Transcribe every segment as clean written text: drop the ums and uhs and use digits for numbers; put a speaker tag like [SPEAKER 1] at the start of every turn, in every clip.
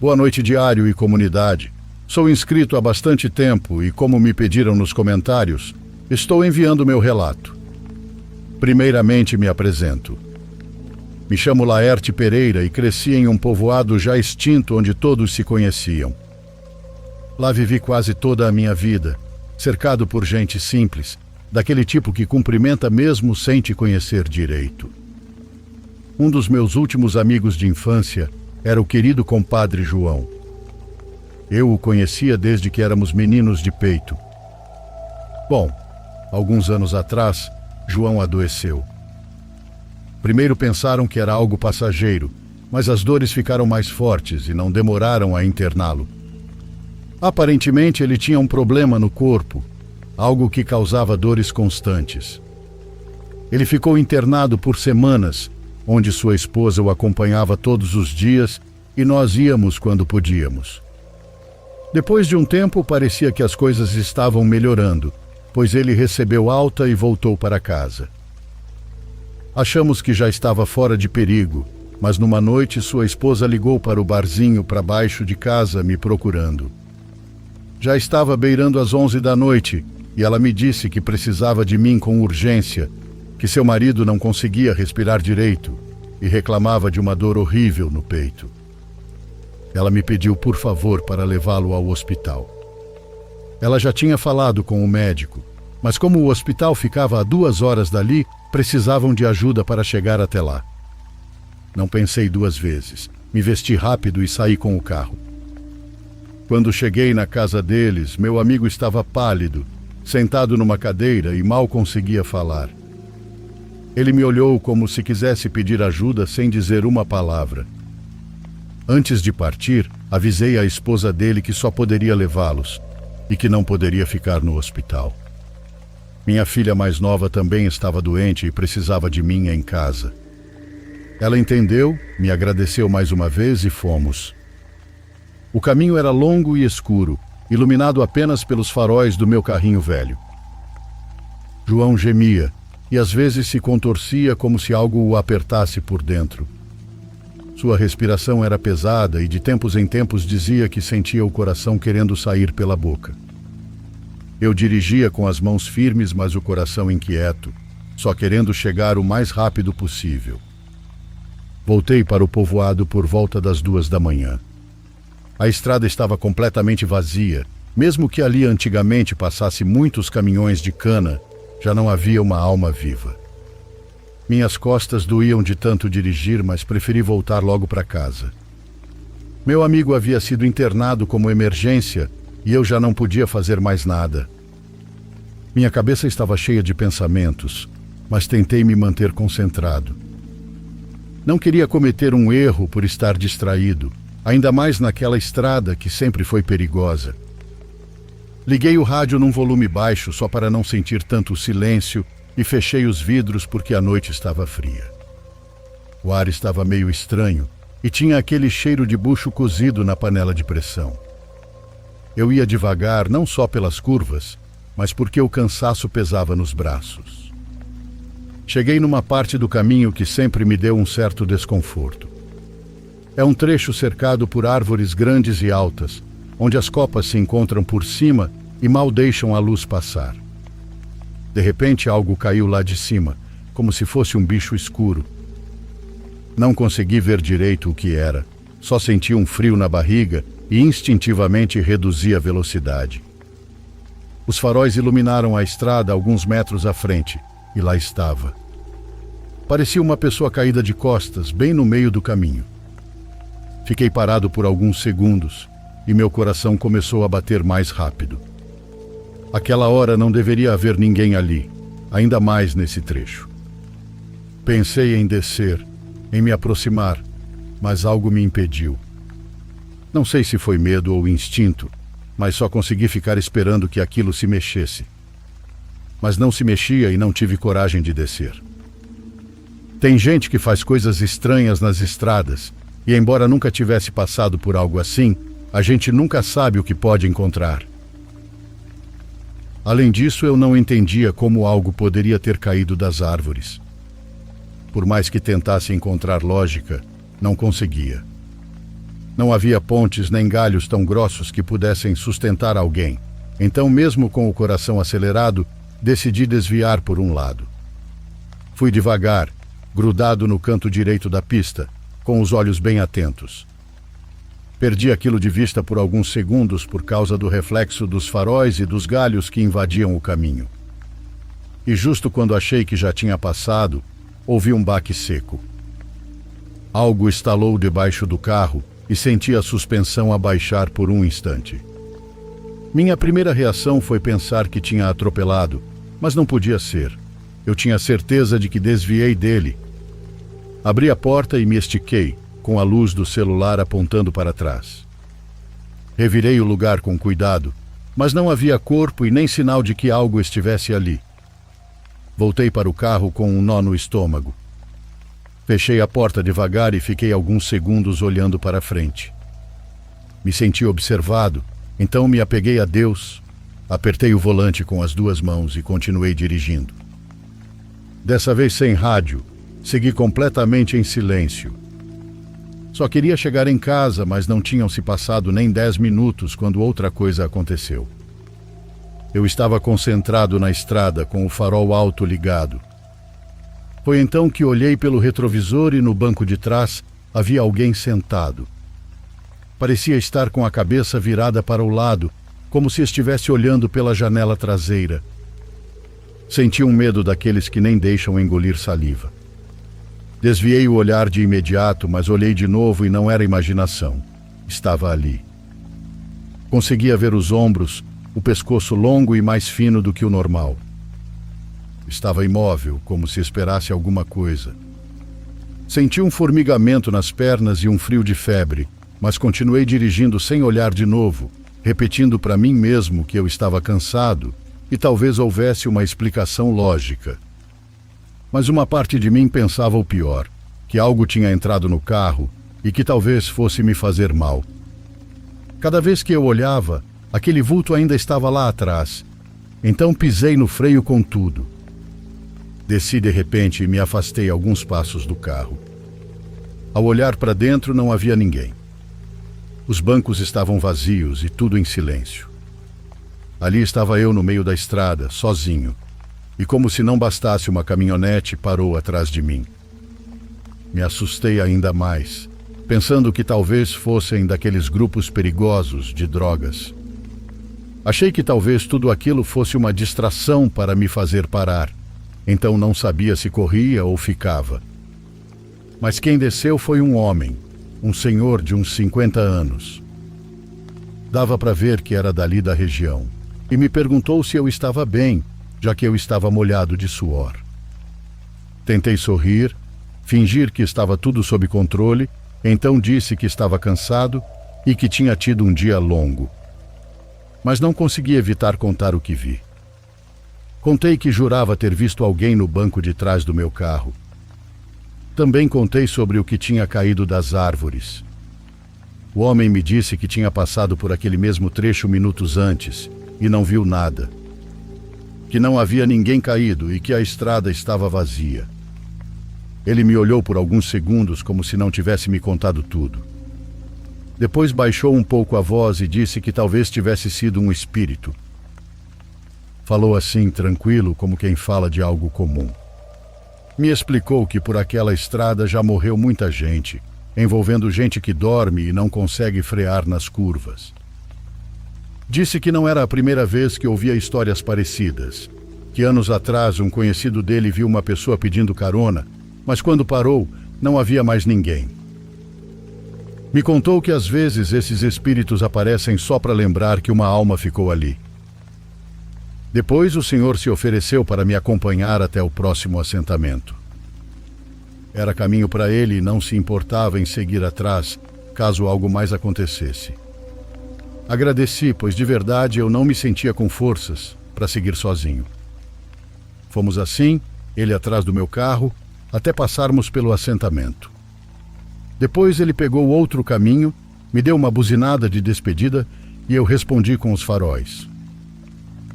[SPEAKER 1] Boa noite, diário e comunidade. Sou inscrito há bastante tempo e, como me pediram nos comentários, estou enviando meu relato. Primeiramente me apresento. Me chamo Laerte Pereira e cresci em um povoado já extinto onde todos se conheciam. Lá vivi quase toda a minha vida, cercado por gente simples, daquele tipo que cumprimenta mesmo sem te conhecer direito. Um dos meus últimos amigos de infância era o querido compadre João. Eu o conhecia desde que éramos meninos de peito. Bom, alguns anos atrás, João adoeceu. Primeiro pensaram que era algo passageiro, mas as dores ficaram mais fortes e não demoraram a interná-lo. Aparentemente ele tinha um problema no corpo, algo que causava dores constantes. Ele ficou internado por semanas, onde sua esposa o acompanhava todos os dias e nós íamos quando podíamos. Depois de um tempo, parecia que as coisas estavam melhorando, pois ele recebeu alta e voltou para casa. Achamos que já estava fora de perigo, mas numa noite sua esposa ligou para o barzinho para baixo de casa me procurando. Já estava beirando as 11 da noite e ela me disse que precisava de mim com urgência, que seu marido não conseguia respirar direito e reclamava de uma dor horrível no peito. Ela me pediu por favor para levá-lo ao hospital. Ela já tinha falado com o médico, mas como o hospital ficava a 2 horas dali, precisavam de ajuda para chegar até lá. Não pensei 2 vezes, me vesti rápido e saí com o carro. Quando cheguei na casa deles, meu amigo estava pálido, sentado numa cadeira e mal conseguia falar. Ele me olhou como se quisesse pedir ajuda sem dizer uma palavra. Antes de partir, avisei a esposa dele que só poderia levá-los e que não poderia ficar no hospital. Minha filha mais nova também estava doente e precisava de mim em casa. Ela entendeu, me agradeceu mais uma vez e fomos. O caminho era longo e escuro, iluminado apenas pelos faróis do meu carrinho velho. João gemia e às vezes se contorcia como se algo o apertasse por dentro. Sua respiração era pesada e de tempos em tempos dizia que sentia o coração querendo sair pela boca. Eu dirigia com as mãos firmes, mas o coração inquieto, só querendo chegar o mais rápido possível. Voltei para o povoado por volta das 2 da manhã. A estrada estava completamente vazia, mesmo que ali antigamente passasse muitos caminhões de cana, já não havia uma alma viva. Minhas costas doíam de tanto dirigir, mas preferi voltar logo para casa. Meu amigo havia sido internado como emergência e eu já não podia fazer mais nada. Minha cabeça estava cheia de pensamentos, mas tentei me manter concentrado. Não queria cometer um erro por estar distraído, ainda mais naquela estrada que sempre foi perigosa. Liguei o rádio num volume baixo só para não sentir tanto silêncio e fechei os vidros porque a noite estava fria. O ar estava meio estranho e tinha aquele cheiro de bucho cozido na panela de pressão. Eu ia devagar não só pelas curvas, mas porque o cansaço pesava nos braços. Cheguei numa parte do caminho que sempre me deu um certo desconforto. É um trecho cercado por árvores grandes e altas, onde as copas se encontram por cima e mal deixam a luz passar. De repente algo caiu lá de cima, como se fosse um bicho escuro. Não consegui ver direito o que era, só senti um frio na barriga e instintivamente reduzi a velocidade. Os faróis iluminaram a estrada alguns metros à frente, e lá estava. Parecia uma pessoa caída de costas, bem no meio do caminho. Fiquei parado por alguns segundos, e meu coração começou a bater mais rápido. Aquela hora não deveria haver ninguém ali, ainda mais nesse trecho. Pensei em descer, em me aproximar, mas algo me impediu. Não sei se foi medo ou instinto, mas só consegui ficar esperando que aquilo se mexesse. Mas não se mexia e não tive coragem de descer. Tem gente que faz coisas estranhas nas estradas, e embora nunca tivesse passado por algo assim, a gente nunca sabe o que pode encontrar. Além disso, eu não entendia como algo poderia ter caído das árvores. Por mais que tentasse encontrar lógica, não conseguia. Não havia pontes nem galhos tão grossos que pudessem sustentar alguém. Então, mesmo com o coração acelerado, decidi desviar por um lado. Fui devagar, grudado no canto direito da pista, com os olhos bem atentos. Perdi aquilo de vista por alguns segundos por causa do reflexo dos faróis e dos galhos que invadiam o caminho. E justo quando achei que já tinha passado, ouvi um baque seco. Algo estalou debaixo do carro e senti a suspensão abaixar por um instante. Minha primeira reação foi pensar que tinha atropelado, mas não podia ser. Eu tinha certeza de que desviei dele. Abri a porta e me estiquei, com a luz do celular apontando para trás. Revirei o lugar com cuidado, mas não havia corpo e nem sinal de que algo estivesse ali. Voltei para o carro com um nó no estômago. Fechei a porta devagar e fiquei alguns segundos olhando para frente. Me senti observado, então me apeguei a Deus, apertei o volante com as duas mãos e continuei dirigindo. Dessa vez sem rádio, segui completamente em silêncio. Só queria chegar em casa, mas não tinham se passado nem 10 minutos quando outra coisa aconteceu. Eu estava concentrado na estrada com o farol alto ligado. Foi então que olhei pelo retrovisor e no banco de trás havia alguém sentado. Parecia estar com a cabeça virada para o lado, como se estivesse olhando pela janela traseira. Senti um medo daqueles que nem deixam engolir saliva. Desviei o olhar de imediato, mas olhei de novo e não era imaginação. Estava ali. Conseguia ver os ombros, o pescoço longo e mais fino do que o normal. Estava imóvel, como se esperasse alguma coisa. Senti um formigamento nas pernas e um frio de febre, mas continuei dirigindo sem olhar de novo, repetindo para mim mesmo que eu estava cansado e talvez houvesse uma explicação lógica. Mas uma parte de mim pensava o pior, que algo tinha entrado no carro e que talvez fosse me fazer mal. Cada vez que eu olhava, aquele vulto ainda estava lá atrás. Então pisei no freio com tudo. Desci de repente e me afastei alguns passos do carro. Ao olhar para dentro não havia ninguém. Os bancos estavam vazios e tudo em silêncio. Ali estava eu no meio da estrada, sozinho. E como se não bastasse uma caminhonete, parou atrás de mim. Me assustei ainda mais, pensando que talvez fossem daqueles grupos perigosos de drogas. Achei que talvez tudo aquilo fosse uma distração para me fazer parar, então não sabia se corria ou ficava. Mas quem desceu foi um homem, um senhor de uns 50 anos. Dava para ver que era dali da região, e me perguntou se eu estava bem, já que eu estava molhado de suor. Tentei sorrir, fingir que estava tudo sob controle, então disse que estava cansado e que tinha tido um dia longo. Mas não consegui evitar contar o que vi. Contei que jurava ter visto alguém no banco de trás do meu carro. Também contei sobre o que tinha caído das árvores. O homem me disse que tinha passado por aquele mesmo trecho minutos antes e não viu nada. Que não havia ninguém caído e que a estrada estava vazia. Ele me olhou por alguns segundos como se não tivesse me contado tudo. Depois baixou um pouco a voz e disse que talvez tivesse sido um espírito. Falou assim, tranquilo, como quem fala de algo comum. Me explicou que por aquela estrada já morreu muita gente, envolvendo gente que dorme e não consegue frear nas curvas. Disse que não era a primeira vez que ouvia histórias parecidas, que anos atrás um conhecido dele viu uma pessoa pedindo carona, mas quando parou, não havia mais ninguém. Me contou que às vezes esses espíritos aparecem só para lembrar que uma alma ficou ali. Depois o senhor se ofereceu para me acompanhar até o próximo assentamento. Era caminho para ele e não se importava em seguir atrás, caso algo mais acontecesse. Agradeci, pois de verdade eu não me sentia com forças para seguir sozinho. Fomos assim, ele atrás do meu carro, até passarmos pelo assentamento. Depois ele pegou outro caminho, me deu uma buzinada de despedida e eu respondi com os faróis.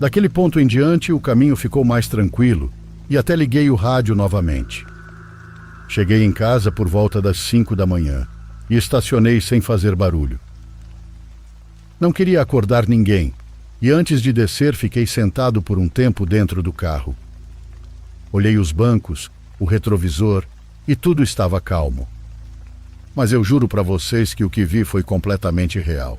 [SPEAKER 1] Daquele ponto em diante, o caminho ficou mais tranquilo e até liguei o rádio novamente. Cheguei em casa por volta das 5 da manhã. e estacionei sem fazer barulho. Não queria acordar ninguém, e antes de descer fiquei sentado por um tempo dentro do carro. Olhei os bancos, o retrovisor, e tudo estava calmo. Mas eu juro para vocês que o que vi foi completamente real.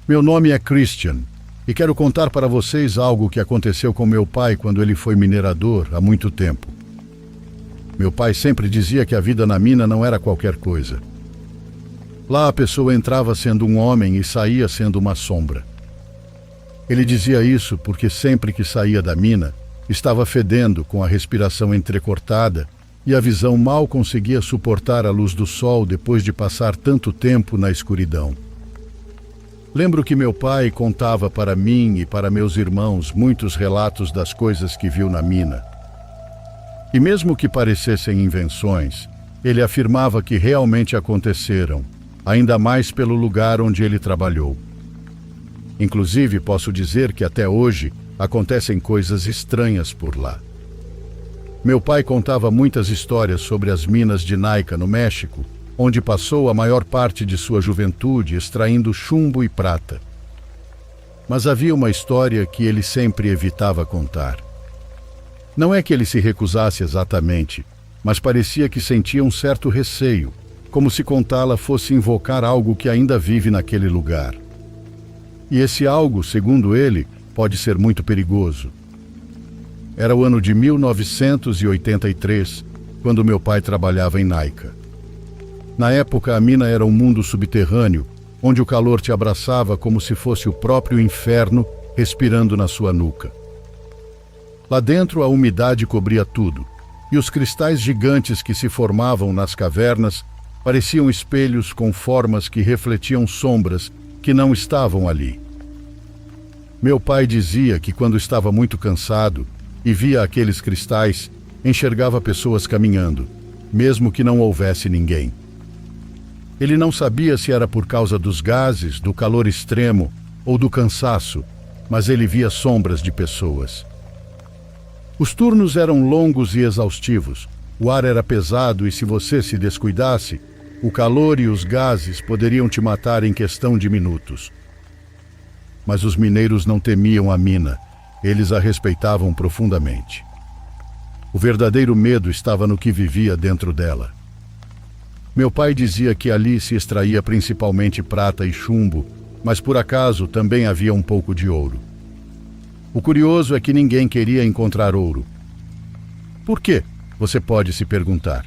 [SPEAKER 1] Meu nome é Christian e quero contar para vocês algo que aconteceu com meu pai quando ele foi minerador há muito tempo. Meu pai sempre dizia que a vida na mina não era qualquer coisa. Lá a pessoa entrava sendo um homem e saía sendo uma sombra. Ele dizia isso porque sempre que saía da mina, estava fedendo com a respiração entrecortada e a visão mal conseguia suportar a luz do sol depois de passar tanto tempo na escuridão. Lembro que meu pai contava para mim e para meus irmãos muitos relatos das coisas que viu na mina. E mesmo que parecessem invenções, ele afirmava que realmente aconteceram, ainda mais pelo lugar onde ele trabalhou. Inclusive, posso dizer que até hoje acontecem coisas estranhas por lá. Meu pai contava muitas histórias sobre as minas de Naica, no México, onde passou a maior parte de sua juventude extraindo chumbo e prata. Mas havia uma história que ele sempre evitava contar. Não é que ele se recusasse exatamente, mas parecia que sentia um certo receio, como se contá-la fosse invocar algo que ainda vive naquele lugar. E esse algo, segundo ele, pode ser muito perigoso. Era o ano de 1983, quando meu pai trabalhava em Naica. Na época, a mina era um mundo subterrâneo, onde o calor te abraçava como se fosse o próprio inferno respirando na sua nuca. Lá dentro, a umidade cobria tudo, e os cristais gigantes que se formavam nas cavernas pareciam espelhos com formas que refletiam sombras que não estavam ali. Meu pai dizia que quando estava muito cansado e via aqueles cristais, enxergava pessoas caminhando, mesmo que não houvesse ninguém. Ele não sabia se era por causa dos gases, do calor extremo ou do cansaço, mas ele via sombras de pessoas. Os turnos eram longos e exaustivos. O ar era pesado e se você se descuidasse, o calor e os gases poderiam te matar em questão de minutos. Mas os mineiros não temiam a mina, eles a respeitavam profundamente. O verdadeiro medo estava no que vivia dentro dela. Meu pai dizia que ali se extraía principalmente prata e chumbo, mas por acaso também havia um pouco de ouro. O curioso é que ninguém queria encontrar ouro. Por quê? Você pode se perguntar.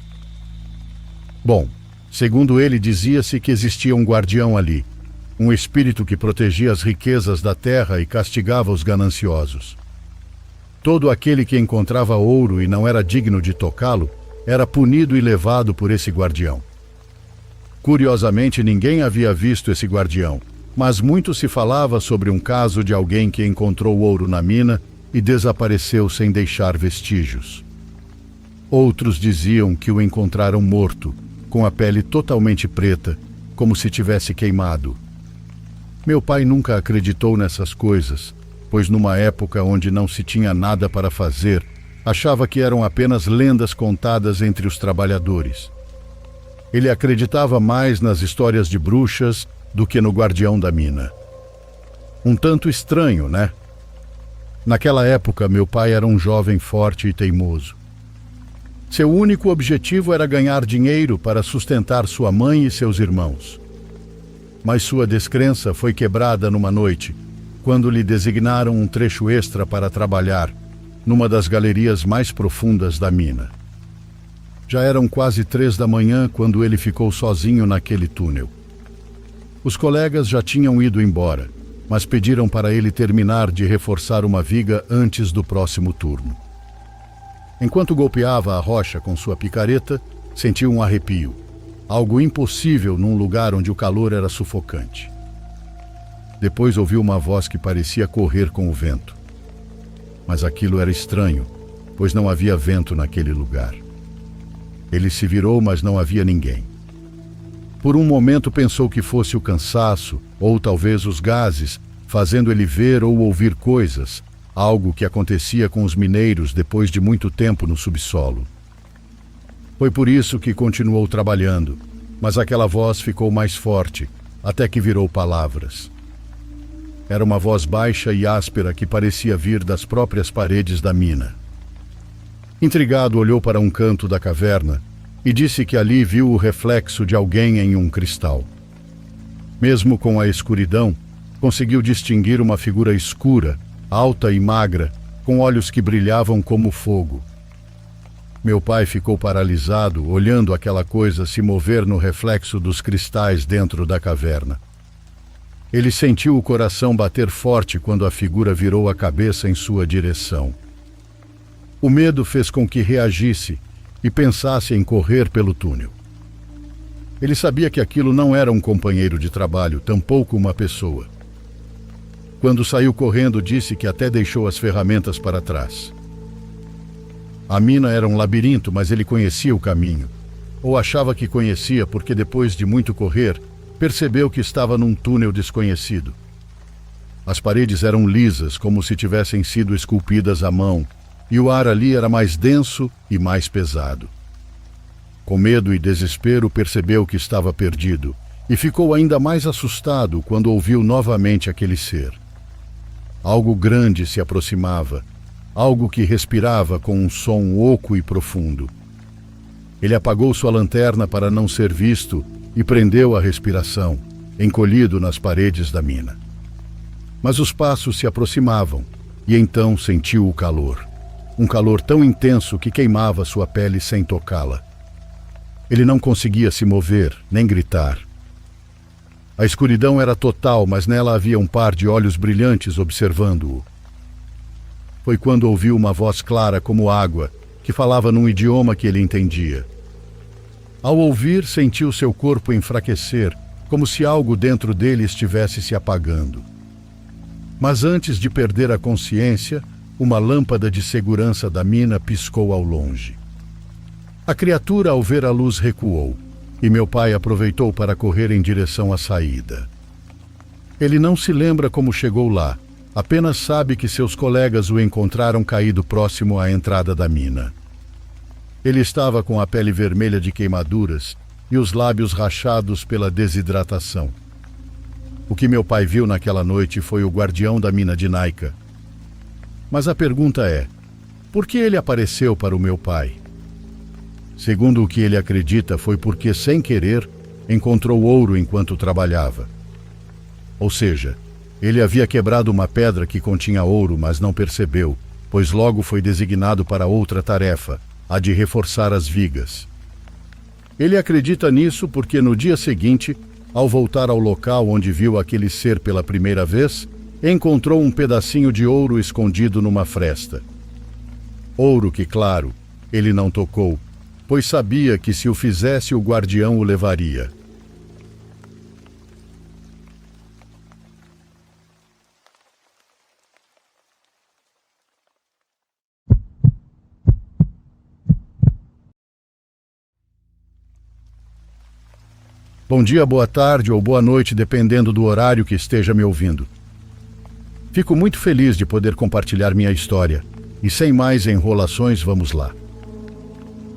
[SPEAKER 1] Bom, segundo ele, dizia-se que existia um guardião ali, um espírito que protegia as riquezas da terra e castigava os gananciosos. Todo aquele que encontrava ouro e não era digno de tocá-lo, era punido e levado por esse guardião. Curiosamente, ninguém havia visto esse guardião, mas muito se falava sobre um caso de alguém que encontrou ouro na mina e desapareceu sem deixar vestígios. Outros diziam que o encontraram morto, com a pele totalmente preta, como se tivesse queimado. Meu pai nunca acreditou nessas coisas, pois numa época onde não se tinha nada para fazer, achava que eram apenas lendas contadas entre os trabalhadores. Ele acreditava mais nas histórias de bruxas do que no guardião da mina. Um tanto estranho, né? Naquela época, meu pai era um jovem forte e teimoso. Seu único objetivo era ganhar dinheiro para sustentar sua mãe e seus irmãos. Mas sua descrença foi quebrada numa noite, quando lhe designaram um trecho extra para trabalhar numa das galerias mais profundas da mina. Já eram quase 3 da manhã quando ele ficou sozinho naquele túnel. Os colegas já tinham ido embora, mas pediram para ele terminar de reforçar uma viga antes do próximo turno. Enquanto golpeava a rocha com sua picareta, sentiu um arrepio, algo impossível num lugar onde o calor era sufocante. Depois ouviu uma voz que parecia correr com o vento. Mas aquilo era estranho, pois não havia vento naquele lugar. Ele se virou, mas não havia ninguém. Por um momento pensou que fosse o cansaço, ou talvez os gases, fazendo ele ver ou ouvir coisas, algo que acontecia com os mineiros depois de muito tempo no subsolo. Foi por isso que continuou trabalhando, mas aquela voz ficou mais forte, até que virou palavras. Era uma voz baixa e áspera que parecia vir das próprias paredes da mina. Intrigado, olhou para um canto da caverna e disse que ali viu o reflexo de alguém em um cristal. Mesmo com a escuridão, conseguiu distinguir uma figura escura, alta e magra, com olhos que brilhavam como fogo. Meu pai ficou paralisado, olhando aquela coisa se mover no reflexo dos cristais dentro da caverna. Ele sentiu o coração bater forte quando a figura virou a cabeça em sua direção. O medo fez com que reagisse e pensasse em correr pelo túnel. Ele sabia que aquilo não era um companheiro de trabalho, tampouco uma pessoa. Quando saiu correndo, disse que até deixou as ferramentas para trás. A mina era um labirinto, mas ele conhecia o caminho. Ou achava que conhecia porque depois de muito correr, percebeu que estava num túnel desconhecido. As paredes eram lisas, como se tivessem sido esculpidas à mão, e o ar ali era mais denso e mais pesado. Com medo e desespero, percebeu que estava perdido, e ficou ainda mais assustado quando ouviu novamente aquele ser. Algo grande se aproximava, algo que respirava com um som oco e profundo. Ele apagou sua lanterna para não ser visto e prendeu a respiração, encolhido nas paredes da mina. Mas os passos se aproximavam, e então sentiu o calor. Um calor tão intenso que queimava sua pele sem tocá-la. Ele não conseguia se mover, nem gritar. A escuridão era total, mas nela havia um par de olhos brilhantes observando-o. Foi quando ouviu uma voz clara como água, que falava num idioma que ele entendia. Ao ouvir, sentiu seu corpo enfraquecer, como se algo dentro dele estivesse se apagando. Mas antes de perder a consciência, uma lâmpada de segurança da mina piscou ao longe. A criatura, ao ver a luz, recuou, e meu pai aproveitou para correr em direção à saída. Ele não se lembra como chegou lá, apenas sabe que seus colegas o encontraram caído próximo à entrada da mina. Ele estava com a pele vermelha de queimaduras e os lábios rachados pela desidratação. O que meu pai viu naquela noite foi o guardião da mina de Naika. Mas a pergunta é, por que ele apareceu para o meu pai? Segundo o que ele acredita, foi porque, sem querer, encontrou ouro enquanto trabalhava. Ou seja, ele havia quebrado uma pedra que continha ouro, mas não percebeu, pois logo foi designado para outra tarefa, a de reforçar as vigas. Ele acredita nisso porque no dia seguinte, ao voltar ao local onde viu aquele ser pela primeira vez, encontrou um pedacinho de ouro escondido numa fresta. Ouro que, claro, ele não tocou, pois sabia que se o fizesse o guardião o levaria. Bom dia, boa tarde ou boa noite, dependendo do horário que esteja me ouvindo. Fico muito feliz de poder compartilhar minha história, e sem mais enrolações, vamos lá.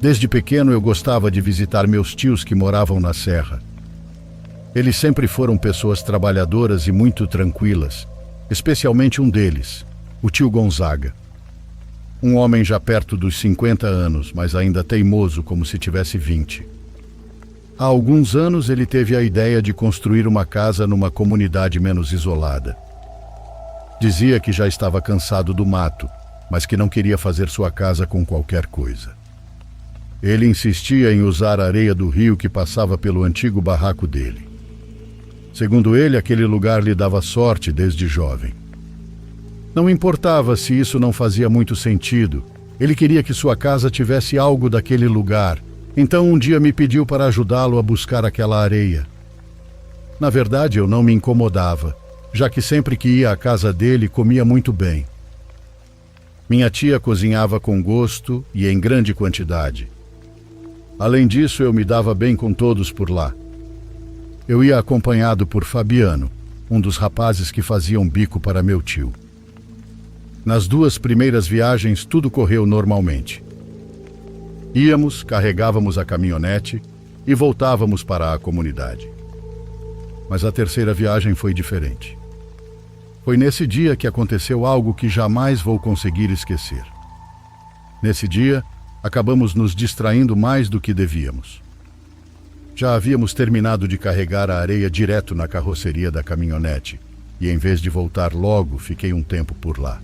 [SPEAKER 1] Desde pequeno eu gostava de visitar meus tios que moravam na serra. Eles sempre foram pessoas trabalhadoras e muito tranquilas, especialmente um deles, o tio Gonzaga. Um homem já perto dos 50 anos, mas ainda teimoso como se tivesse 20. Há alguns anos ele teve a ideia de construir uma casa numa comunidade menos isolada. Dizia que já estava cansado do mato, mas que não queria fazer sua casa com qualquer coisa. Ele insistia em usar a areia do rio que passava pelo antigo barraco dele. Segundo ele, aquele lugar lhe dava sorte desde jovem. Não importava se isso não fazia muito sentido, ele queria que sua casa tivesse algo daquele lugar. Então um dia me pediu para ajudá-lo a buscar aquela areia. Na verdade, eu não me incomodava, já que sempre que ia à casa dele comia muito bem. Minha tia cozinhava com gosto e em grande quantidade. Além disso, eu me dava bem com todos por lá. Eu ia acompanhado por Fabiano, um dos rapazes que faziam bico para meu tio. Nas 2 primeiras viagens, tudo correu normalmente. Íamos, carregávamos a caminhonete e voltávamos para a comunidade. Mas a terceira viagem foi diferente. Foi nesse dia que aconteceu algo que jamais vou conseguir esquecer. Nesse dia, acabamos nos distraindo mais do que devíamos. Já havíamos terminado de carregar a areia direto na carroceria da caminhonete e, em vez de voltar logo, fiquei um tempo por lá.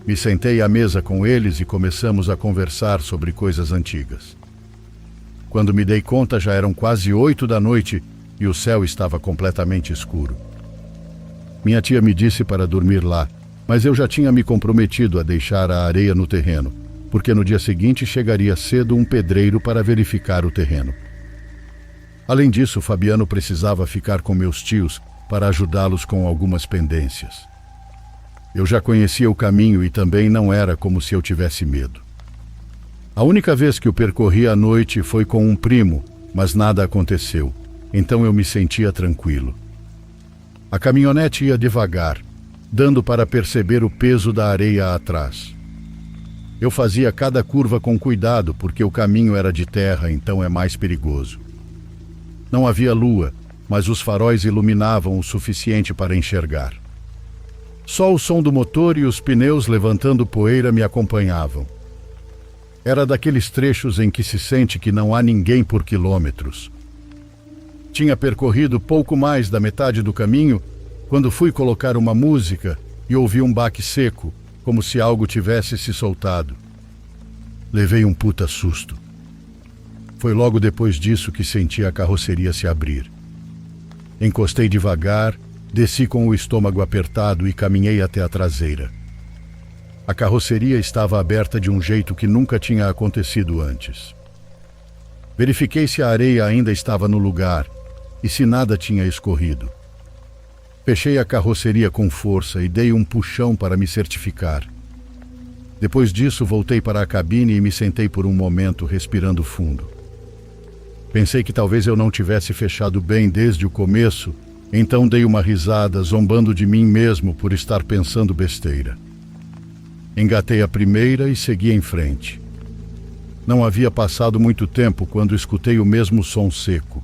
[SPEAKER 1] Me sentei à mesa com eles e começamos a conversar sobre coisas antigas. Quando me dei conta, já eram quase 8 da noite e o céu estava completamente escuro. Minha tia me disse para dormir lá, mas eu já tinha me comprometido a deixar a areia no terreno, porque no dia seguinte chegaria cedo um pedreiro para verificar o terreno. Além disso, Fabiano precisava ficar com meus tios para ajudá-los com algumas pendências. Eu já conhecia o caminho e também não era como se eu tivesse medo. A única vez que o percorri à noite foi com um primo, mas nada aconteceu, então eu me sentia tranquilo. A caminhonete ia devagar, dando para perceber o peso da areia atrás. Eu fazia cada curva com cuidado porque o caminho era de terra, então é mais perigoso. Não havia lua, mas os faróis iluminavam o suficiente para enxergar. Só o som do motor e os pneus levantando poeira me acompanhavam. Era daqueles trechos em que se sente que não há ninguém por quilômetros. Tinha percorrido pouco mais da metade do caminho quando fui colocar uma música e ouvi um baque seco, como se algo tivesse se soltado. Levei um puta susto. Foi logo depois disso que senti a carroceria se abrir. Encostei devagar, desci com o estômago apertado e caminhei até a traseira. A carroceria estava aberta de um jeito que nunca tinha acontecido antes. Verifiquei se a areia ainda estava no lugar e se nada tinha escorrido. Fechei a carroceria com força e dei um puxão para me certificar. Depois disso, voltei para a cabine e me sentei por um momento, respirando fundo. Pensei que talvez eu não tivesse fechado bem desde o começo, então dei uma risada, zombando de mim mesmo por estar pensando besteira. Engatei a primeira e segui em frente. Não havia passado muito tempo quando escutei o mesmo som seco.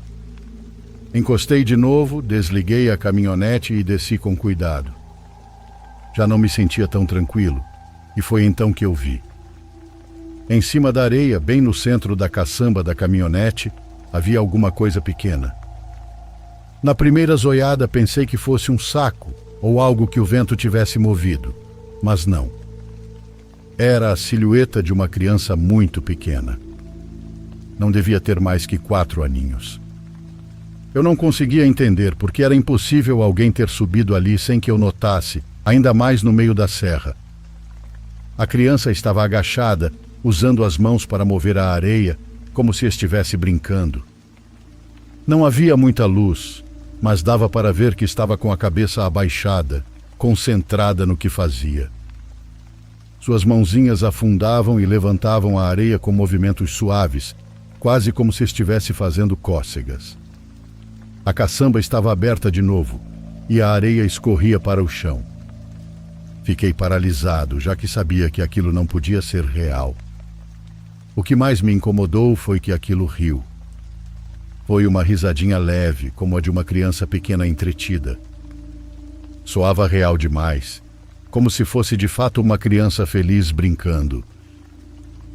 [SPEAKER 1] Encostei de novo, desliguei a caminhonete e desci com cuidado. Já não me sentia tão tranquilo, e foi então que eu vi. Em cima da areia, bem no centro da caçamba da caminhonete, havia alguma coisa pequena. Na primeira zoiada pensei que fosse um saco ou algo que o vento tivesse movido, mas não. Era a silhueta de uma criança muito pequena. Não devia ter mais que 4 aninhos. Eu não conseguia entender porque era impossível alguém ter subido ali sem que eu notasse, ainda mais no meio da serra. A criança estava agachada, usando as mãos para mover a areia, como se estivesse brincando. Não havia muita luz, mas dava para ver que estava com a cabeça abaixada, concentrada no que fazia. Suas mãozinhas afundavam e levantavam a areia com movimentos suaves, quase como se estivesse fazendo cócegas. A caçamba estava aberta de novo e a areia escorria para o chão. Fiquei paralisado, já que sabia que aquilo não podia ser real. O que mais me incomodou foi que aquilo riu. Foi uma risadinha leve, como a de uma criança pequena entretida. Soava real demais, como se fosse de fato uma criança feliz brincando.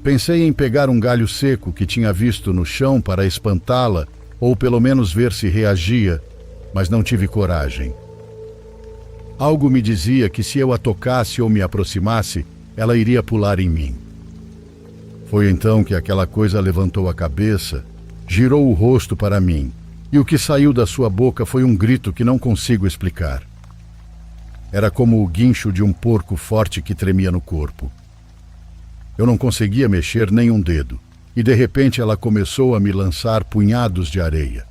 [SPEAKER 1] Pensei em pegar um galho seco que tinha visto no chão para espantá-la, ou pelo menos ver se reagia, mas não tive coragem. Algo me dizia que se eu a tocasse ou me aproximasse, ela iria pular em mim. Foi então que aquela coisa levantou a cabeça, girou o rosto para mim, e o que saiu da sua boca foi um grito que não consigo explicar. Era como o guincho de um porco forte que tremia no corpo. Eu não conseguia mexer nem um dedo, e de repente ela começou a me lançar punhados de areia.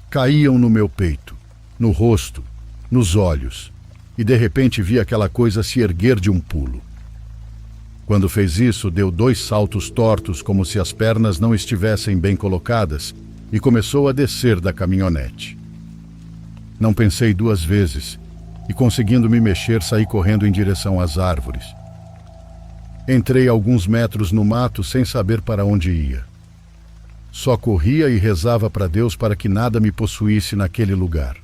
[SPEAKER 1] Caíam no meu peito, no rosto, nos olhos, e de repente vi aquela coisa se erguer de um pulo. Quando fez isso, deu 2 saltos tortos como se as pernas não estivessem bem colocadas e começou a descer da caminhonete. Não pensei 2 vezes e, conseguindo me mexer, saí correndo em direção às árvores. Entrei alguns metros no mato sem saber para onde ia. Só corria e rezava para Deus para que nada me possuísse naquele lugar.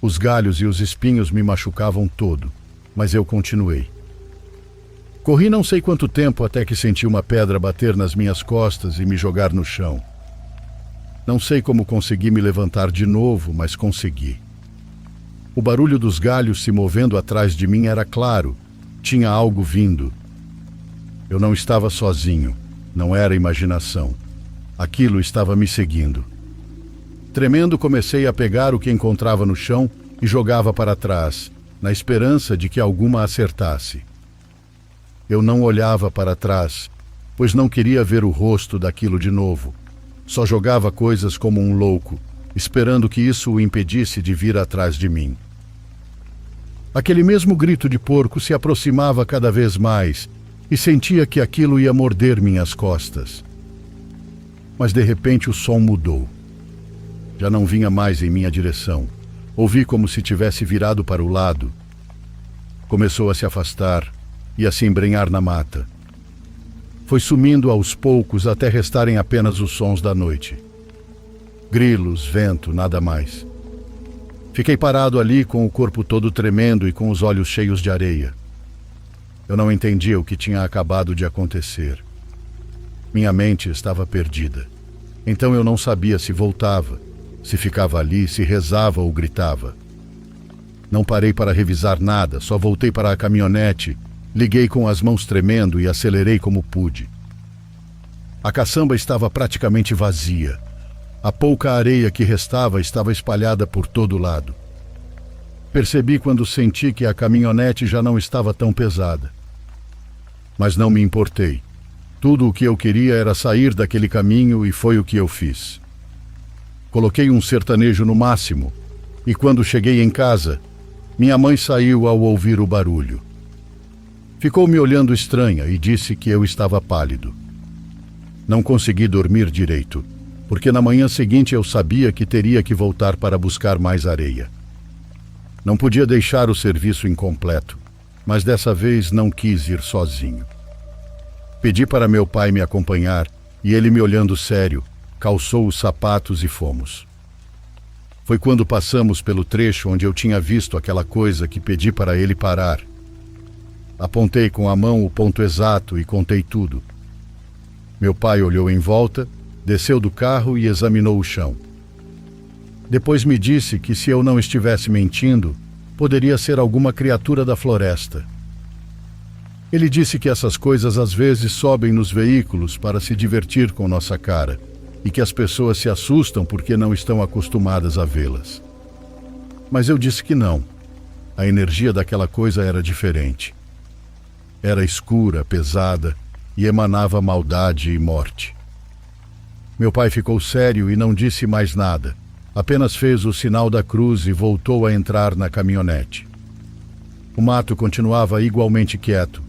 [SPEAKER 1] Os galhos e os espinhos me machucavam todo, mas eu continuei. Corri não sei quanto tempo até que senti uma pedra bater nas minhas costas e me jogar no chão. Não sei como consegui me levantar de novo, mas consegui. O barulho dos galhos se movendo atrás de mim era claro, tinha algo vindo. Eu não estava sozinho, não era imaginação. Aquilo estava me seguindo. Tremendo, comecei a pegar o que encontrava no chão e jogava para trás, na esperança de que alguma acertasse. Eu não olhava para trás, pois não queria ver o rosto daquilo de novo. Só jogava coisas como um louco, esperando que isso o impedisse de vir atrás de mim. Aquele mesmo grito de porco se aproximava cada vez mais e sentia que aquilo ia morder minhas costas. Mas de repente o som mudou. Já não vinha mais em minha direção. Ouvi como se tivesse virado para o lado. Começou a se afastar e a se embrenhar na mata. Foi sumindo aos poucos até restarem apenas os sons da noite. Grilos, vento, nada mais. Fiquei parado ali com o corpo todo tremendo e com os olhos cheios de areia. Eu não entendia o que tinha acabado de acontecer. Minha mente estava perdida. Então eu não sabia se voltava, se ficava ali, se rezava ou gritava. Não parei para revisar nada, só voltei para a caminhonete, liguei com as mãos tremendo e acelerei como pude. A caçamba estava praticamente vazia. A pouca areia que restava estava espalhada por todo lado. Percebi quando senti que a caminhonete já não estava tão pesada. Mas não me importei. Tudo o que eu queria era sair daquele caminho e foi o que eu fiz. Coloquei um sertanejo no máximo e quando cheguei em casa, minha mãe saiu ao ouvir o barulho. Ficou me olhando estranha e disse que eu estava pálido. Não consegui dormir direito, porque na manhã seguinte eu sabia que teria que voltar para buscar mais areia. Não podia deixar o serviço incompleto, mas dessa vez não quis ir sozinho. Pedi para meu pai me acompanhar e ele, me olhando sério, calçou os sapatos e fomos. Foi quando passamos pelo trecho onde eu tinha visto aquela coisa que pedi para ele parar. Apontei com a mão o ponto exato e contei tudo. Meu pai olhou em volta, desceu do carro e examinou o chão. Depois me disse que se eu não estivesse mentindo, poderia ser alguma criatura da floresta. Ele disse que essas coisas às vezes sobem nos veículos para se divertir com nossa cara e que as pessoas se assustam porque não estão acostumadas a vê-las. Mas eu disse que não. A energia daquela coisa era diferente. Era escura, pesada e emanava maldade e morte. Meu pai ficou sério e não disse mais nada. Apenas fez o sinal da cruz e voltou a entrar na caminhonete. O mato continuava igualmente quieto,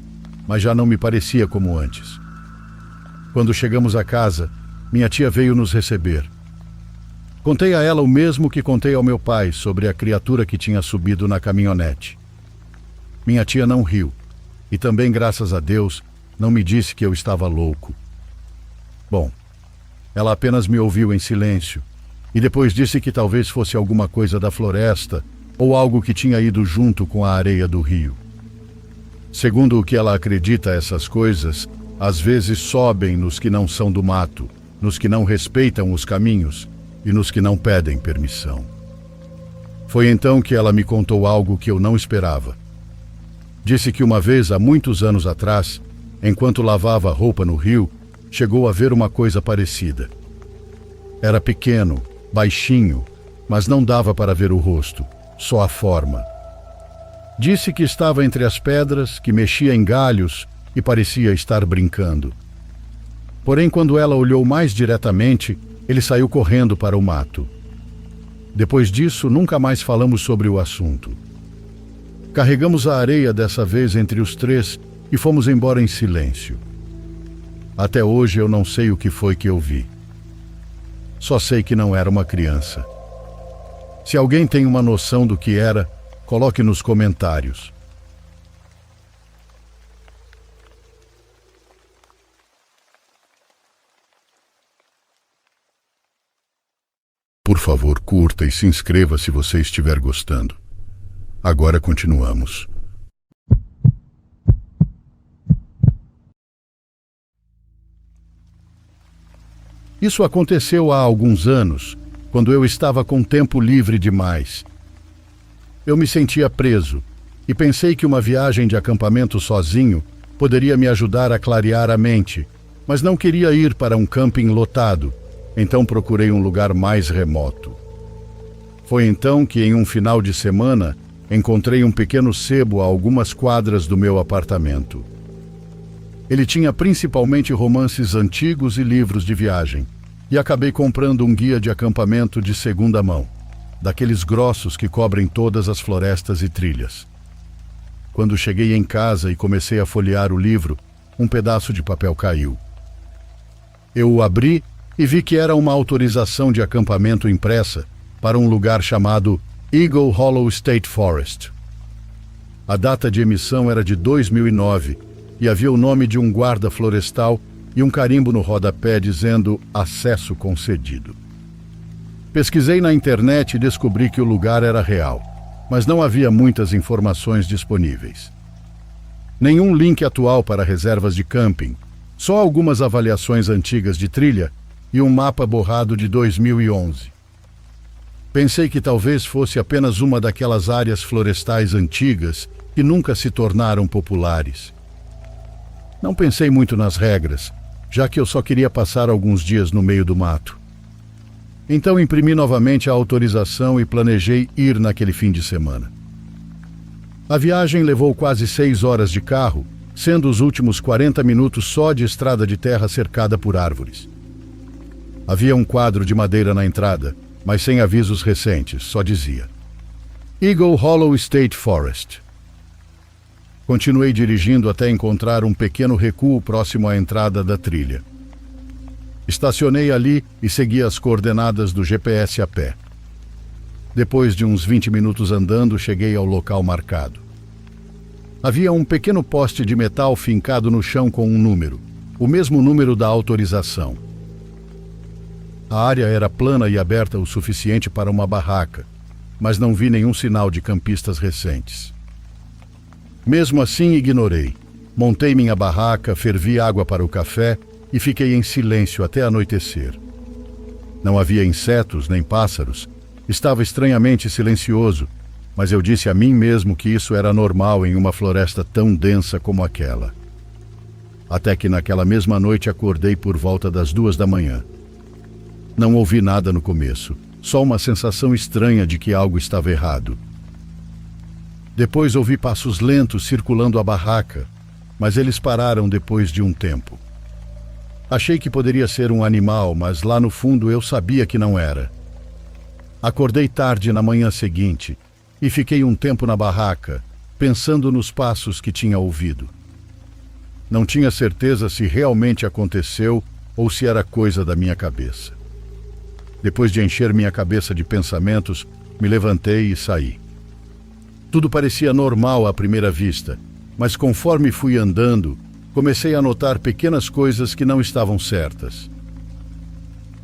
[SPEAKER 1] mas já não me parecia como antes. Quando chegamos a casa, minha tia veio nos receber. Contei a ela o mesmo que contei ao meu pai sobre a criatura que tinha subido na caminhonete. Minha tia não riu, e também, graças a Deus, não me disse que eu estava louco. Bom, ela apenas me ouviu em silêncio, e depois disse que talvez fosse alguma coisa da floresta ou algo que tinha ido junto com a areia do rio. Segundo o que ela acredita, essas coisas às vezes sobem nos que não são do mato, nos que não respeitam os caminhos e nos que não pedem permissão. Foi então que ela me contou algo que eu não esperava. Disse que uma vez, há muitos anos atrás, enquanto lavava roupa no rio, chegou a ver uma coisa parecida. Era pequeno, baixinho, mas não dava para ver o rosto, só a forma. Disse que estava entre as pedras, que mexia em galhos e parecia estar brincando. Porém, quando ela olhou mais diretamente, ele saiu correndo para o mato. Depois disso, nunca mais falamos sobre o assunto. Carregamos a areia dessa vez entre os três e fomos embora em silêncio. Até hoje eu não sei o que foi que eu vi. Só sei que não era uma criança. Se alguém tem uma noção do que era, coloque nos comentários. Por favor, curta e se inscreva se você estiver gostando. Agora continuamos. Isso aconteceu há alguns anos, quando eu estava com tempo livre demais. Eu me sentia preso e pensei que uma viagem de acampamento sozinho poderia me ajudar a clarear a mente, mas não queria ir para um camping lotado, então procurei um lugar mais remoto. Foi então que, em um final de semana, encontrei um pequeno sebo a algumas quadras do meu apartamento. Ele tinha principalmente romances antigos e livros de viagem, e acabei comprando um guia de acampamento de segunda mão, daqueles grossos que cobrem todas as florestas e trilhas. Quando cheguei em casa e comecei a folhear o livro, um pedaço de papel caiu. Eu o abri e vi que era uma autorização de acampamento impressa para um lugar chamado Eagle Hollow State Forest. A data de emissão era de 2009 e havia o nome de um guarda florestal e um carimbo no rodapé dizendo acesso concedido. Pesquisei na internet e descobri que o lugar era real, mas não havia muitas informações disponíveis. Nenhum link atual para reservas de camping, só algumas avaliações antigas de trilha e um mapa borrado de 2011. Pensei que talvez fosse apenas uma daquelas áreas florestais antigas que nunca se tornaram populares. Não pensei muito nas regras, já que eu só queria passar alguns dias no meio do mato. Então imprimi novamente a autorização e planejei ir naquele fim de semana. A viagem levou quase 6 horas de carro, sendo os últimos 40 minutos só de estrada de terra cercada por árvores. Havia um quadro de madeira na entrada, mas sem avisos recentes, só dizia Eagle Hollow State Forest. Continuei dirigindo até encontrar um pequeno recuo próximo à entrada da trilha. Estacionei ali e segui as coordenadas do GPS a pé. Depois de uns 20 minutos andando, cheguei ao local marcado. Havia um pequeno poste de metal fincado no chão com um número, o mesmo número da autorização. A área era plana e aberta o suficiente para uma barraca, mas não vi nenhum sinal de campistas recentes. Mesmo assim, ignorei. Montei minha barraca, fervi água para o café e fiquei em silêncio até anoitecer. Não havia insetos nem pássaros. Estava estranhamente silencioso, mas eu disse a mim mesmo que isso era normal em uma floresta tão densa como aquela. Até que naquela mesma noite acordei por volta das 2 da manhã. Não ouvi nada no começo, só uma sensação estranha de que algo estava errado. Depois ouvi passos lentos circulando a barraca, mas eles pararam depois de um tempo. Achei que poderia ser um animal, mas lá no fundo eu sabia que não era. Acordei tarde na manhã seguinte e fiquei um tempo na barraca, pensando nos passos que tinha ouvido. Não tinha certeza se realmente aconteceu ou se era coisa da minha cabeça. Depois de encher minha cabeça de pensamentos, me levantei e saí. Tudo parecia normal à primeira vista, mas conforme fui andando, comecei a notar pequenas coisas que não estavam certas.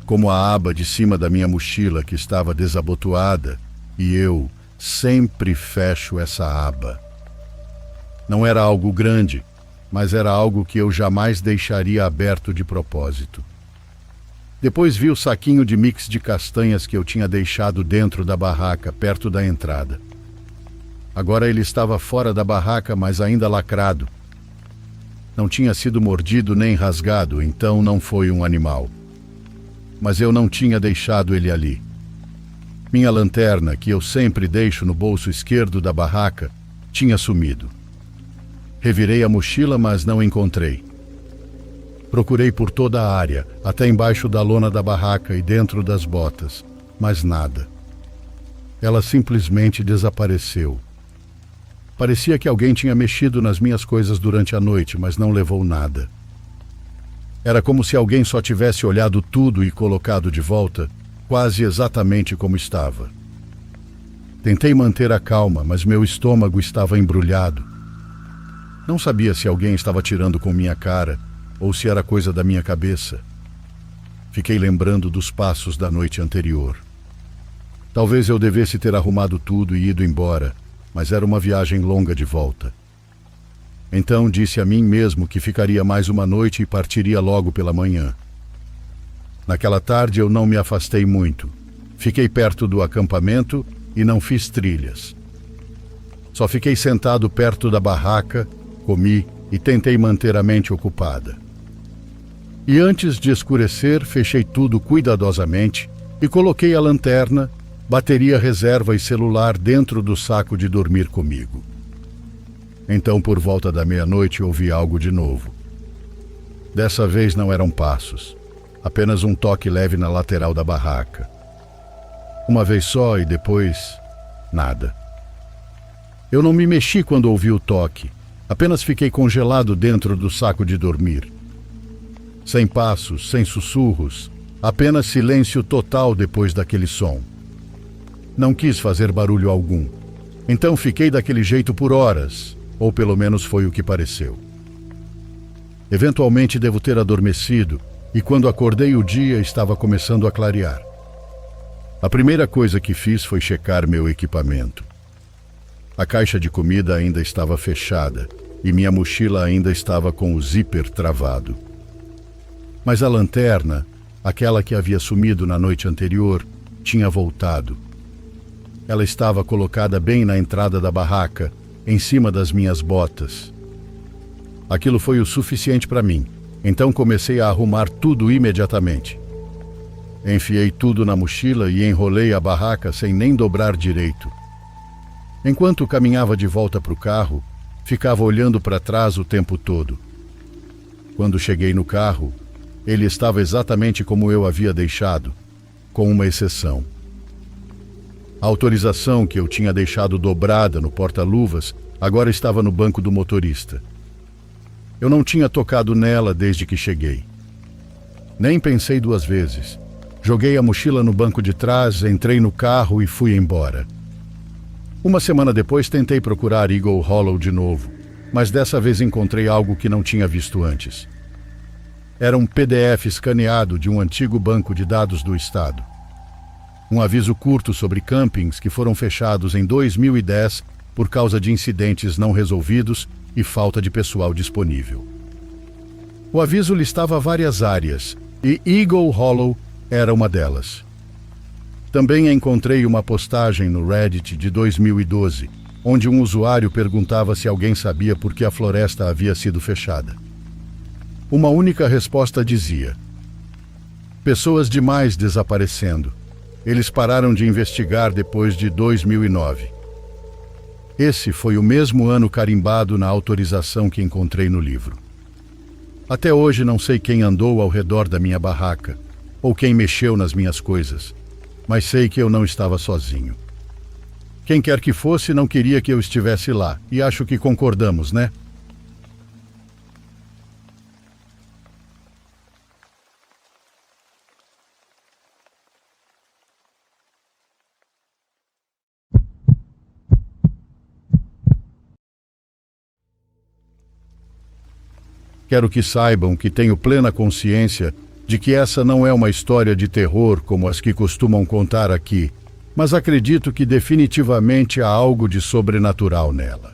[SPEAKER 1] Como a aba de cima da minha mochila que estava desabotoada, e eu sempre fecho essa aba. Não era algo grande, mas era algo que eu jamais deixaria aberto de propósito. Depois vi o saquinho de mix de castanhas que eu tinha deixado dentro da barraca, perto da entrada. Agora ele estava fora da barraca, mas ainda lacrado. Não tinha sido mordido nem rasgado, então não foi um animal. Mas eu não tinha deixado ele ali. Minha lanterna, que eu sempre deixo no bolso esquerdo da barraca, tinha sumido. Revirei a mochila, mas não encontrei. Procurei por toda a área, até embaixo da lona da barraca e dentro das botas, mas nada. Ela simplesmente desapareceu. Parecia que alguém tinha mexido nas minhas coisas durante a noite, mas não levou nada. Era como se alguém só tivesse olhado tudo e colocado de volta, quase exatamente como estava. Tentei manter a calma, mas meu estômago estava embrulhado. Não sabia se alguém estava tirando com minha cara ou se era coisa da minha cabeça. Fiquei lembrando dos passos da noite anterior. Talvez eu devesse ter arrumado tudo e ido embora, mas era uma viagem longa de volta. Então disse a mim mesmo que ficaria mais uma noite e partiria logo pela manhã. Naquela tarde eu não me afastei muito. Fiquei perto do acampamento e não fiz trilhas. Só fiquei sentado perto da barraca, comi e tentei manter a mente ocupada. E antes de escurecer, fechei tudo cuidadosamente e coloquei a lanterna, bateria reserva e celular dentro do saco de dormir comigo. Então, por volta da meia-noite, ouvi algo de novo. Dessa vez não eram passos, apenas um toque leve na lateral da barraca. Uma vez só e depois, nada. Eu não me mexi quando ouvi o toque, apenas fiquei congelado dentro do saco de dormir. Sem passos, sem sussurros, apenas silêncio total depois daquele som. Não quis fazer barulho algum. Então fiquei daquele jeito por horas, ou pelo menos foi o que pareceu. Eventualmente devo ter adormecido, e quando acordei o dia estava começando a clarear. A primeira coisa que fiz foi checar meu equipamento. A caixa de comida ainda estava fechada, e minha mochila ainda estava com o zíper travado. Mas a lanterna, aquela que havia sumido na noite anterior, tinha voltado. Ela estava colocada bem na entrada da barraca, em cima das minhas botas. Aquilo foi o suficiente para mim, então comecei a arrumar tudo imediatamente. Enfiei tudo na mochila e enrolei a barraca sem nem dobrar direito. Enquanto caminhava de volta para o carro, ficava olhando para trás o tempo todo. Quando cheguei no carro, ele estava exatamente como eu havia deixado, com uma exceção. A autorização que eu tinha deixado dobrada no porta-luvas agora estava no banco do motorista. Eu não tinha tocado nela desde que cheguei. Nem pensei duas vezes. Joguei a mochila no banco de trás, entrei no carro e fui embora. Uma semana depois tentei procurar Eagle Hollow de novo, mas dessa vez encontrei algo que não tinha visto antes. Era um PDF escaneado de um antigo banco de dados do estado. Um aviso curto sobre campings que foram fechados em 2010 por causa de incidentes não resolvidos e falta de pessoal disponível. O aviso listava várias áreas e Eagle Hollow era uma delas. Também encontrei uma postagem no Reddit de 2012, onde um usuário perguntava se alguém sabia por que a floresta havia sido fechada. Uma única resposta dizia: pessoas demais desaparecendo. Eles pararam de investigar depois de 2009. Esse foi o mesmo ano carimbado na autorização que encontrei no livro. Até hoje não sei quem andou ao redor da minha barraca, ou quem mexeu nas minhas coisas, mas sei que eu não estava sozinho. Quem quer que fosse não queria que eu estivesse lá, e acho que concordamos, né? Quero que saibam que tenho plena consciência de que essa não é uma história de terror como as que costumam contar aqui, mas acredito que definitivamente há algo de sobrenatural nela.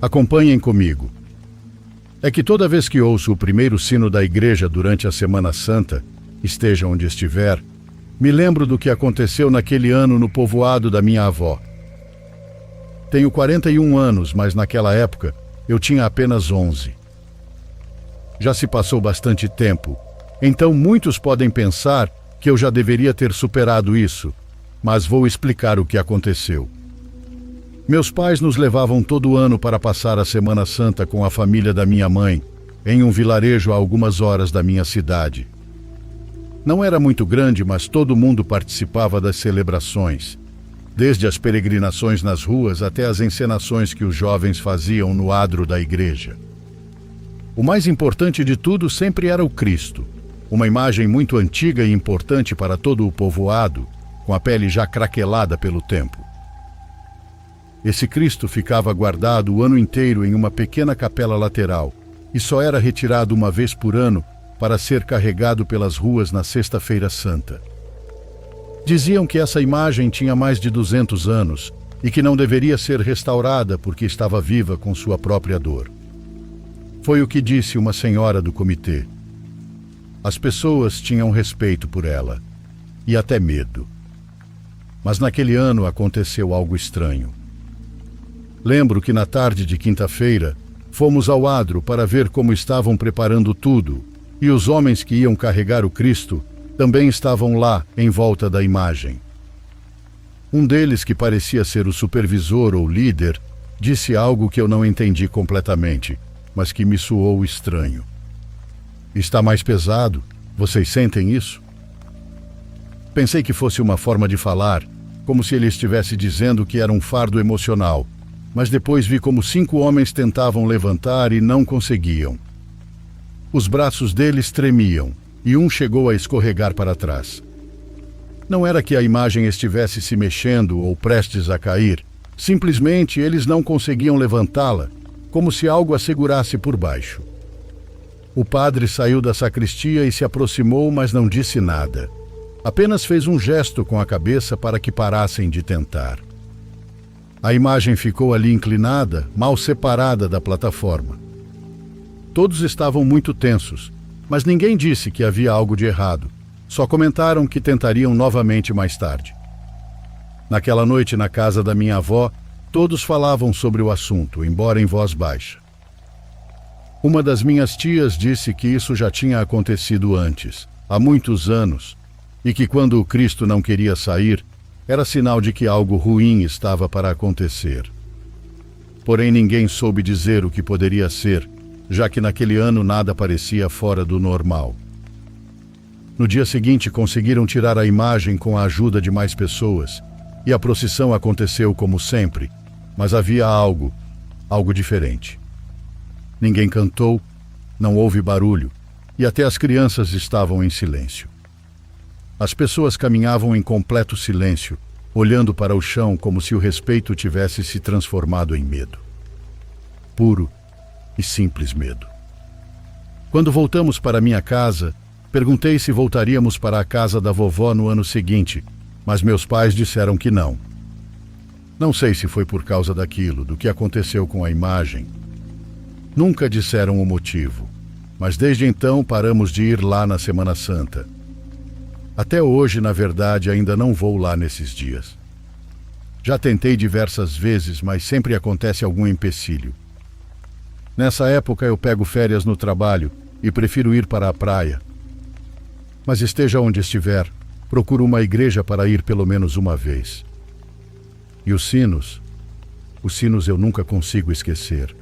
[SPEAKER 1] Acompanhem comigo. É que toda vez que ouço o primeiro sino da igreja durante a Semana Santa, esteja onde estiver, me lembro do que aconteceu naquele ano no povoado da minha avó. Tenho 41 anos, mas naquela época eu tinha apenas 11. Já se passou bastante tempo, então muitos podem pensar que eu já deveria ter superado isso, mas vou explicar o que aconteceu. Meus pais nos levavam todo ano para passar a Semana Santa com a família da minha mãe, em um vilarejo a algumas horas da minha cidade. Não era muito grande, mas todo mundo participava das celebrações. desde as peregrinações nas ruas até as encenações que os jovens faziam no adro da igreja. O mais importante de tudo sempre era o Cristo, uma imagem muito antiga e importante para todo o povoado, com a pele já craquelada pelo tempo. Esse Cristo ficava guardado o ano inteiro em uma pequena capela lateral e só era retirado uma vez por ano para ser carregado pelas ruas na Sexta-feira Santa. Diziam que essa imagem tinha mais de 200 anos e que não deveria ser restaurada porque estava viva com sua própria dor. Foi o que disse uma senhora do comitê. As pessoas tinham respeito por ela e até medo. Mas naquele ano aconteceu algo estranho. Lembro que na tarde de quinta-feira fomos ao adro para ver como estavam preparando tudo, e os homens que iam carregar o Cristo também estavam lá em volta da imagem. Um deles, que parecia ser o supervisor ou líder, disse algo que eu não entendi completamente, mas que me soou estranho. Está mais pesado? Vocês sentem isso? Pensei que fosse uma forma de falar, como se ele estivesse dizendo que era um fardo emocional, mas depois vi como 5 homens tentavam levantar e não conseguiam. Os braços deles tremiam e um chegou a escorregar para trás. Não era que a imagem estivesse se mexendo ou prestes a cair, simplesmente eles não conseguiam levantá-la, como se algo a segurasse por baixo. O padre saiu da sacristia e se aproximou, mas não disse nada. Apenas fez um gesto com a cabeça para que parassem de tentar. A imagem ficou ali inclinada, mal separada da plataforma. Todos estavam muito tensos, mas ninguém disse que havia algo de errado. Só comentaram que tentariam novamente mais tarde. Naquela noite, na casa da minha avó, todos falavam sobre o assunto, embora em voz baixa. Uma das minhas tias disse que isso já tinha acontecido antes, há muitos anos, e que quando o Cristo não queria sair, era sinal de que algo ruim estava para acontecer. Porém, ninguém soube dizer o que poderia ser, já que naquele ano nada parecia fora do normal. No dia seguinte, conseguiram tirar a imagem com a ajuda de mais pessoas, e a procissão aconteceu como sempre, mas havia algo diferente. Ninguém cantou, não houve barulho, e até as crianças estavam em silêncio. As pessoas caminhavam em completo silêncio, olhando para o chão como se o respeito tivesse se transformado em medo. Puro e simples medo. Quando voltamos para minha casa, perguntei se voltaríamos para a casa da vovó no ano seguinte, mas meus pais disseram que não. Não sei se foi por causa daquilo, do que aconteceu com a imagem. Nunca disseram o motivo, mas desde então paramos de ir lá na Semana Santa. Até hoje, na verdade, ainda não vou lá nesses dias. Já tentei diversas vezes, mas sempre acontece algum empecilho. Nessa época eu pego férias no trabalho e prefiro ir para a praia. Mas esteja onde estiver, procuro uma igreja para ir pelo menos uma vez. E os sinos eu nunca consigo esquecer.